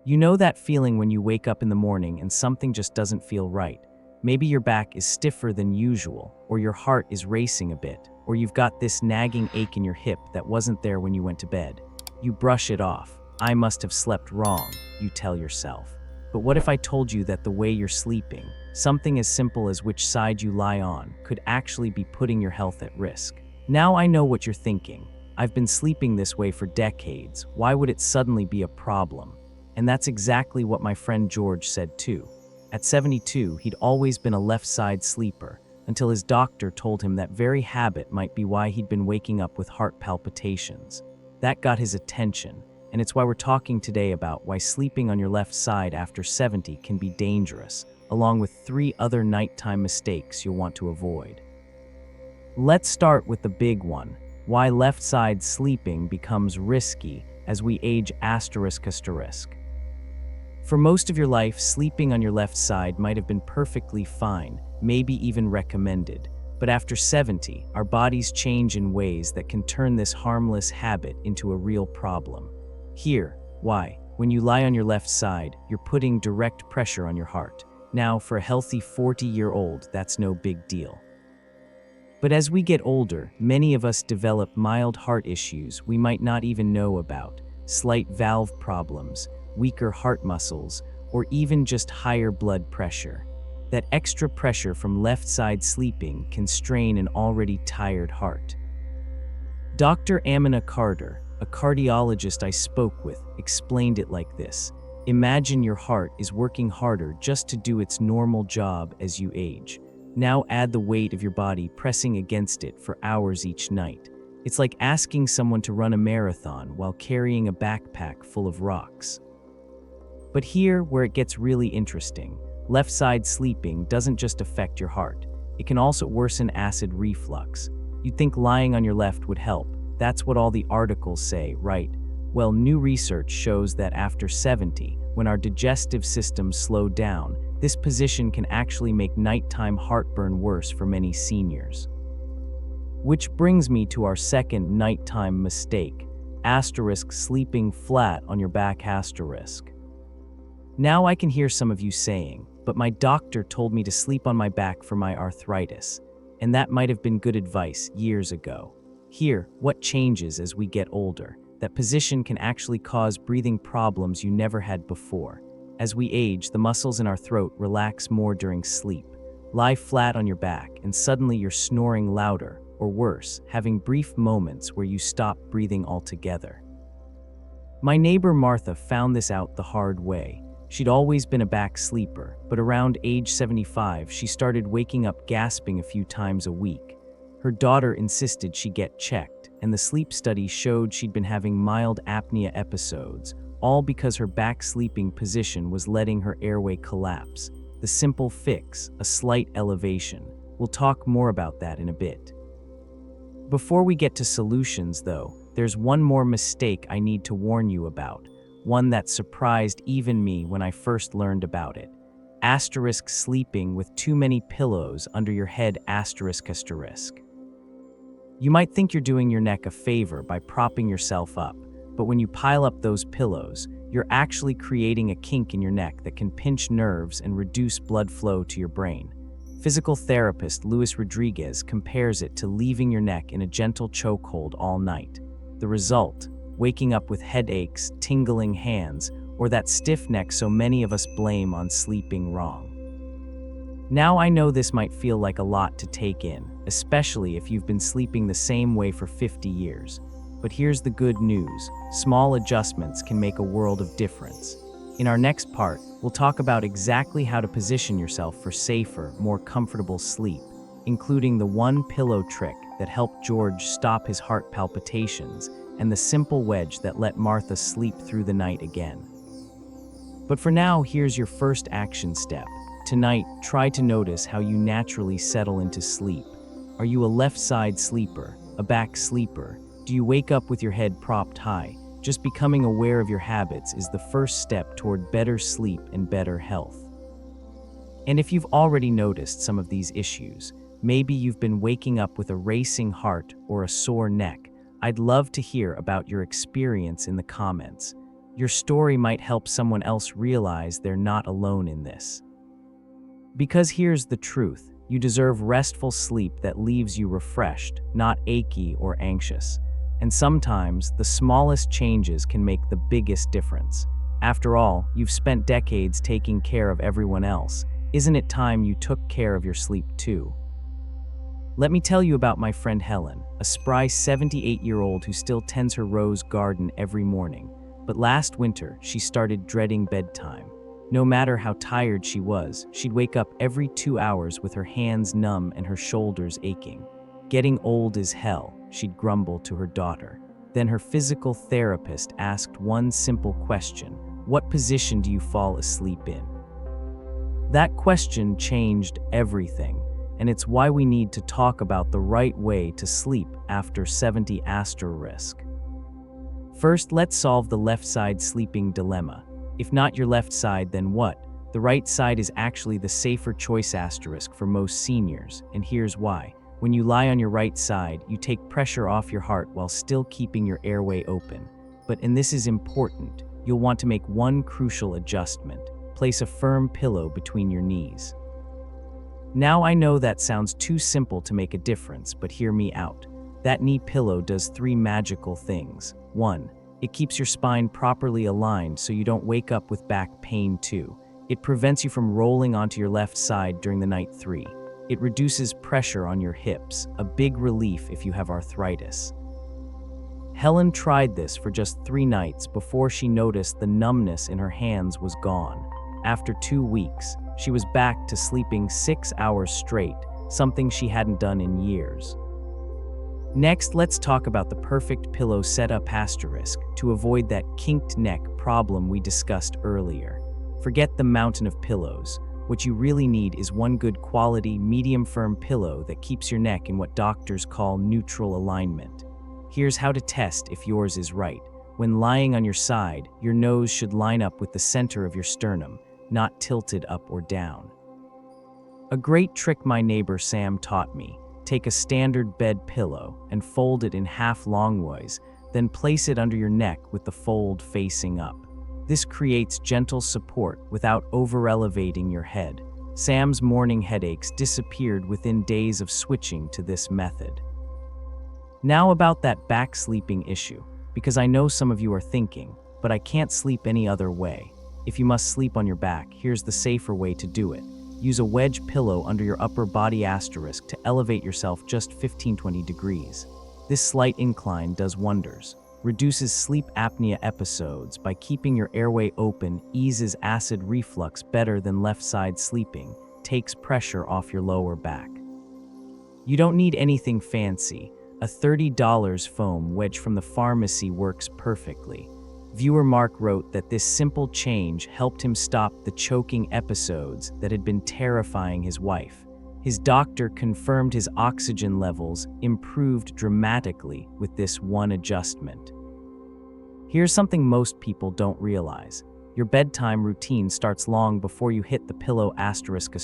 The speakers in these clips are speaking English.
You know that feeling when you wake up in the morning and something just doesn't feel right. Maybe your back is stiffer than usual, or your heart is racing a bit, or you've got this nagging ache in your hip that wasn't there when you went to bed. You brush it off. I must have slept wrong, you tell yourself. But what if I told you that the way you're sleeping, something as simple as which side you lie on, could actually be putting your health at risk? Now I know what you're thinking. I've been sleeping this way for decades. Why would it suddenly be a problem? And that's exactly what my friend George said too. At 72, he'd always been a left-side sleeper, until his doctor told him that very habit might be why he'd been waking up with heart palpitations. That got his attention, and it's why we're talking today about why sleeping on your left side after 70 can be dangerous, along with 3 other nighttime mistakes you'll want to avoid. Let's start with the big one, why left-side sleeping becomes risky as we age ***. For most of your life, sleeping on your left side might have been perfectly fine, maybe even recommended. But after 70, our bodies change in ways that can turn this harmless habit into a real problem. Here, why? When you lie on your left side, you're putting direct pressure on your heart. Now, for a healthy 40-year-old, that's no big deal. But as we get older, many of us develop mild heart issues we might not even know about, slight valve problems, weaker heart muscles, or even just higher blood pressure. That extra pressure from left-side sleeping can strain an already tired heart. Dr. Amina Carter, a cardiologist I spoke with, explained it like this. Imagine your heart is working harder just to do its normal job as you age. Now add the weight of your body pressing against it for hours each night. It's like asking someone to run a marathon while carrying a backpack full of rocks. But here, where it gets really interesting, left-side sleeping doesn't just affect your heart. It can also worsen acid reflux. You'd think lying on your left would help. That's what all the articles say, right? Well, new research shows that after 70, when our digestive systems slow down, this position can actually make nighttime heartburn worse for many seniors. Which brings me to our second nighttime mistake, sleeping flat on your back ***. Now I can hear some of you saying, but my doctor told me to sleep on my back for my arthritis, and that might have been good advice years ago. Here, what changes as we get older? That position can actually cause breathing problems you never had before. As we age, the muscles in our throat relax more during sleep. Lie flat on your back, and suddenly you're snoring louder, or worse, having brief moments where you stop breathing altogether. My neighbor Martha found this out the hard way. She'd always been a back sleeper, but around age 75, she started waking up gasping a few times a week. Her daughter insisted she get checked, and the sleep study showed she'd been having mild apnea episodes, all because her back sleeping position was letting her airway collapse. The simple fix, a slight elevation. We'll talk more about that in a bit. Before we get to solutions, though, there's one more mistake I need to warn you about. One that surprised even me when I first learned about it. Sleeping with too many pillows under your head ***. You might think you're doing your neck a favor by propping yourself up, but when you pile up those pillows, you're actually creating a kink in your neck that can pinch nerves and reduce blood flow to your brain. Physical therapist Luis Rodriguez compares it to leaving your neck in a gentle chokehold all night. The result? Waking up with headaches, tingling hands, or that stiff neck so many of us blame on sleeping wrong. Now I know this might feel like a lot to take in, especially if you've been sleeping the same way for 50 years. But here's the good news, small adjustments can make a world of difference. In our next part, we'll talk about exactly how to position yourself for safer, more comfortable sleep, including the one pillow trick that helped George stop his heart palpitations and the simple wedge that let Martha sleep through the night again. But for now, here's your first action step. Tonight, try to notice how you naturally settle into sleep. Are you a left-side sleeper, a back sleeper? Do you wake up with your head propped high? Just becoming aware of your habits is the first step toward better sleep and better health. And if you've already noticed some of these issues, maybe you've been waking up with a racing heart or a sore neck, I'd love to hear about your experience in the comments. Your story might help someone else realize they're not alone in this. Because here's the truth, you deserve restful sleep that leaves you refreshed, not achy or anxious. And sometimes, the smallest changes can make the biggest difference. After all, you've spent decades taking care of everyone else. Isn't it time you took care of your sleep too? Let me tell you about my friend Helen, a spry 78-year-old who still tends her rose garden every morning. But last winter, she started dreading bedtime. No matter how tired she was, she'd wake up every 2 hours with her hands numb and her shoulders aching. Getting old is hell, she'd grumble to her daughter. Then her physical therapist asked one simple question: what position do you fall asleep in? That question changed everything, and it's why we need to talk about the right way to sleep after 70 asterisk. First, let's solve the left side sleeping dilemma. If not your left side, then what? The right side is actually the safer choice asterisk for most seniors, and here's why. When you lie on your right side, you take pressure off your heart while still keeping your airway open. And this is important, you'll want to make one crucial adjustment. Place a firm pillow between your knees. Now I know that sounds too simple to make a difference, but hear me out. That knee pillow does 3 magical things. 1. It keeps your spine properly aligned so you don't wake up with back pain. 2. It prevents you from rolling onto your left side during the night. 3. It reduces pressure on your hips, a big relief if you have arthritis. Helen tried this for just 3 nights before she noticed the numbness in her hands was gone. After 2 weeks, she was back to sleeping 6 hours straight, something she hadn't done in years. Next, let's talk about the perfect pillow setup asterisk to avoid that kinked neck problem we discussed earlier. Forget the mountain of pillows. What you really need is one good quality, medium firm pillow that keeps your neck in what doctors call neutral alignment. Here's how to test if yours is right. When lying on your side, your nose should line up with the center of your sternum, not tilted up or down. A great trick my neighbor Sam taught me: take a standard bed pillow and fold it in half longways, then place it under your neck with the fold facing up. This creates gentle support without over-elevating your head. Sam's morning headaches disappeared within days of switching to this method. Now about that back sleeping issue, because I know some of you are thinking, but I can't sleep any other way. If you must sleep on your back, here's the safer way to do it. Use a wedge pillow under your upper body asterisk to elevate yourself just 15-20 degrees. This slight incline does wonders. Reduces sleep apnea episodes by keeping your airway open, eases acid reflux better than left side sleeping, takes pressure off your lower back. You don't need anything fancy. A $30 foam wedge from the pharmacy works perfectly. Viewer Mark wrote that this simple change helped him stop the choking episodes that had been terrifying his wife. His doctor confirmed his oxygen levels improved dramatically with this one adjustment. Here's something most people don't realize. Your bedtime routine starts long before you hit the pillow asterisk.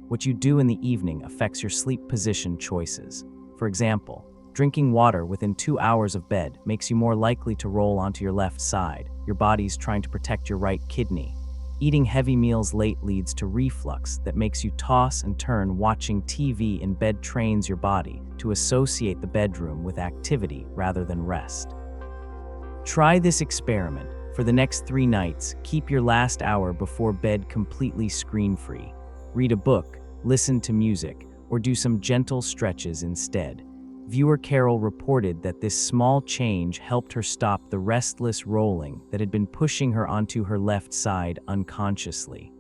What you do in the evening affects your sleep position choices. For example, drinking water within 2 hours of bed makes you more likely to roll onto your left side. Your body's trying to protect your right kidney. Eating heavy meals late leads to reflux that makes you toss and turn. Watching TV in bed trains your body to associate the bedroom with activity rather than rest. Try this experiment. For the next 3 nights, keep your last hour before bed completely screen-free. Read a book, listen to music, or do some gentle stretches instead. Viewer Carol reported that this small change helped her stop the restless rolling that had been pushing her onto her left side unconsciously.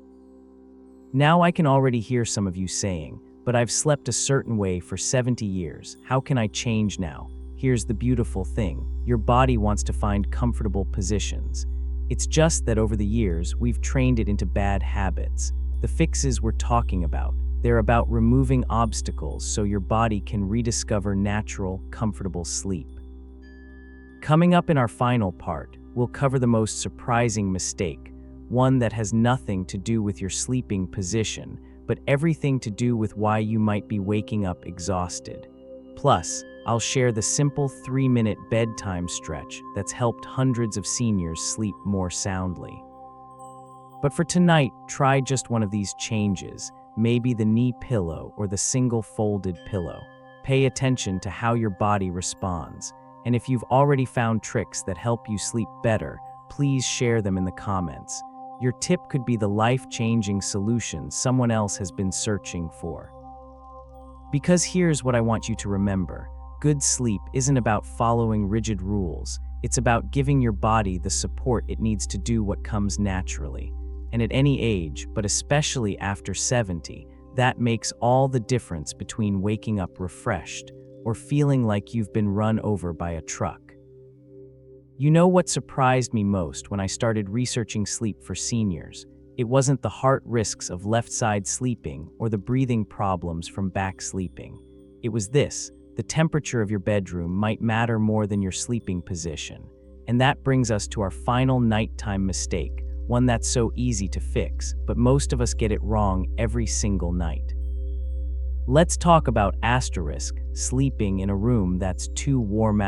Now I can already hear some of you saying, but I've slept a certain way for 70 years. How can I change now? Here's the beautiful thing. Your body wants to find comfortable positions. It's just that over the years, we've trained it into bad habits. The fixes we're talking about, they're about removing obstacles so your body can rediscover natural, comfortable sleep. Coming up in our final part, we'll cover the most surprising mistake, one that has nothing to do with your sleeping position, but everything to do with why you might be waking up exhausted. Plus, I'll share the simple 3-minute bedtime stretch that's helped hundreds of seniors sleep more soundly. But for tonight, try just one of these changes, maybe the knee pillow or the single folded pillow. Pay attention to how your body responds. And if you've already found tricks that help you sleep better, please share them in the comments. Your tip could be the life-changing solution someone else has been searching for. Because here's what I want you to remember. Good sleep isn't about following rigid rules. It's about giving your body the support it needs to do what comes naturally. And at any age, but especially after 70, that makes all the difference between waking up refreshed or feeling like you've been run over by a truck. You know what surprised me most when I started researching sleep for seniors? It wasn't the heart risks of left-side sleeping or the breathing problems from back sleeping. It was this: the temperature of your bedroom might matter more than your sleeping position. And that brings us to our final nighttime mistake, one that's so easy to fix, but most of us get it wrong every single night. Let's talk about sleeping in a room that's too warm.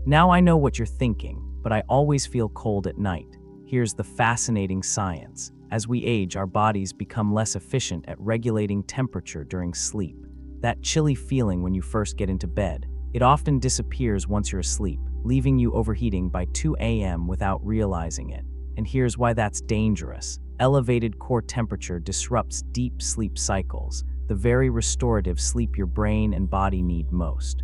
Now I know what you're thinking, but I always feel cold at night. Here's the fascinating science. As we age, our bodies become less efficient at regulating temperature during sleep. That chilly feeling when you first get into bed, it often disappears once you're asleep, leaving you overheating by 2 a.m. without realizing it. And here's why that's dangerous. Elevated core temperature disrupts deep sleep cycles, the very restorative sleep your brain and body need most.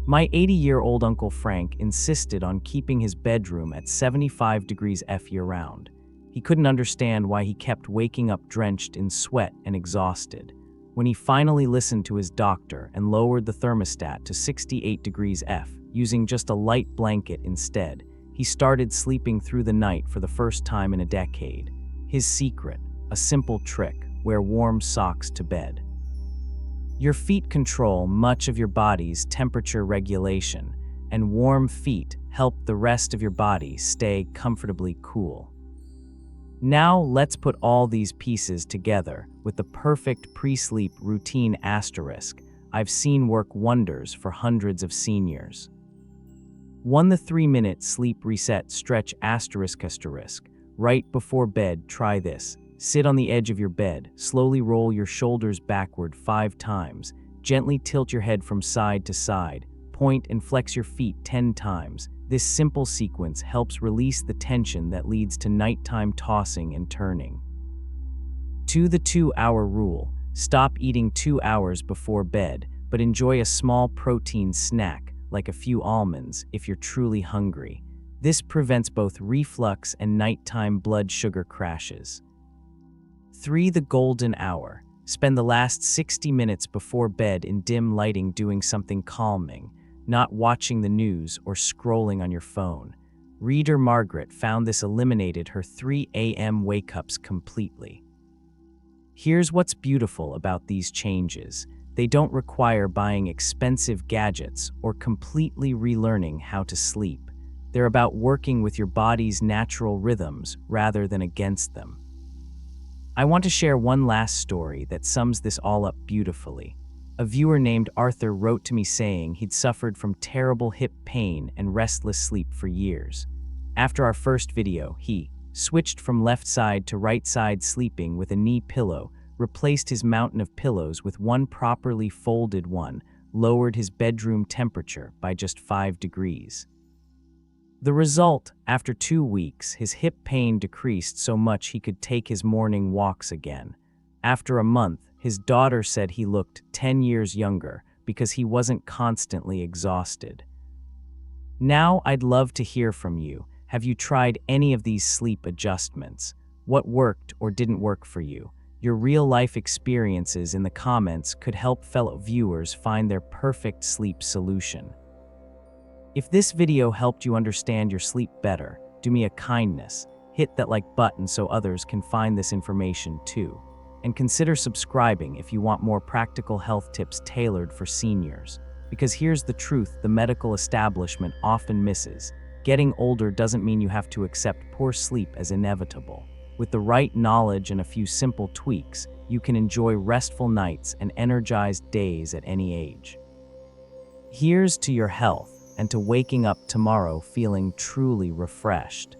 My 80-year-old Uncle Frank insisted on keeping his bedroom at 75 degrees F year-round. He couldn't understand why he kept waking up drenched in sweat and exhausted. When he finally listened to his doctor and lowered the thermostat to 68 degrees F, using just a light blanket instead, he started sleeping through the night for the first time in a decade. His secret: a simple trick: wear warm socks to bed. Your feet control much of your body's temperature regulation, and warm feet help the rest of your body stay comfortably cool. Now let's put all these pieces together with the perfect pre-sleep routine I've seen work wonders for hundreds of seniors. 1. The 3-minute sleep reset stretch right before bed. Try this. Sit on the edge of your bed, slowly roll your shoulders backward 5 times, gently tilt your head from side to side, point and flex your feet 10 times. This simple sequence helps release the tension that leads to nighttime tossing and turning. 2. The 2-hour rule. Stop eating 2 hours before bed, but enjoy a small protein snack, like a few almonds, if you're truly hungry. This prevents both reflux and nighttime blood sugar crashes. 3. The golden hour. Spend the last 60 minutes before bed in dim lighting doing something calming, not watching the news or scrolling on your phone. Reader Margaret found this eliminated her 3 a.m. wake-ups completely. Here's what's beautiful about these changes. They don't require buying expensive gadgets or completely relearning how to sleep. They're about working with your body's natural rhythms rather than against them. I want to share one last story that sums this all up beautifully. A viewer named Arthur wrote to me saying he'd suffered from terrible hip pain and restless sleep for years. After our first video, he switched from left side to right side sleeping with a knee pillow, replaced his mountain of pillows with one properly folded one, lowered his bedroom temperature by just 5 degrees. The result: after 2 weeks, his hip pain decreased so much he could take his morning walks again. After a month, his daughter said he looked 10 years younger because he wasn't constantly exhausted. Now I'd love to hear from you. Have you tried any of these sleep adjustments? What worked or didn't work for you? Your real-life experiences in the comments could help fellow viewers find their perfect sleep solution. If this video helped you understand your sleep better, do me a kindness. Hit that like button so others can find this information too. And consider subscribing if you want more practical health tips tailored for seniors. Because here's the truth the medical establishment often misses. Getting older doesn't mean you have to accept poor sleep as inevitable. With the right knowledge and a few simple tweaks, you can enjoy restful nights and energized days at any age. Here's to your health and to waking up tomorrow feeling truly refreshed.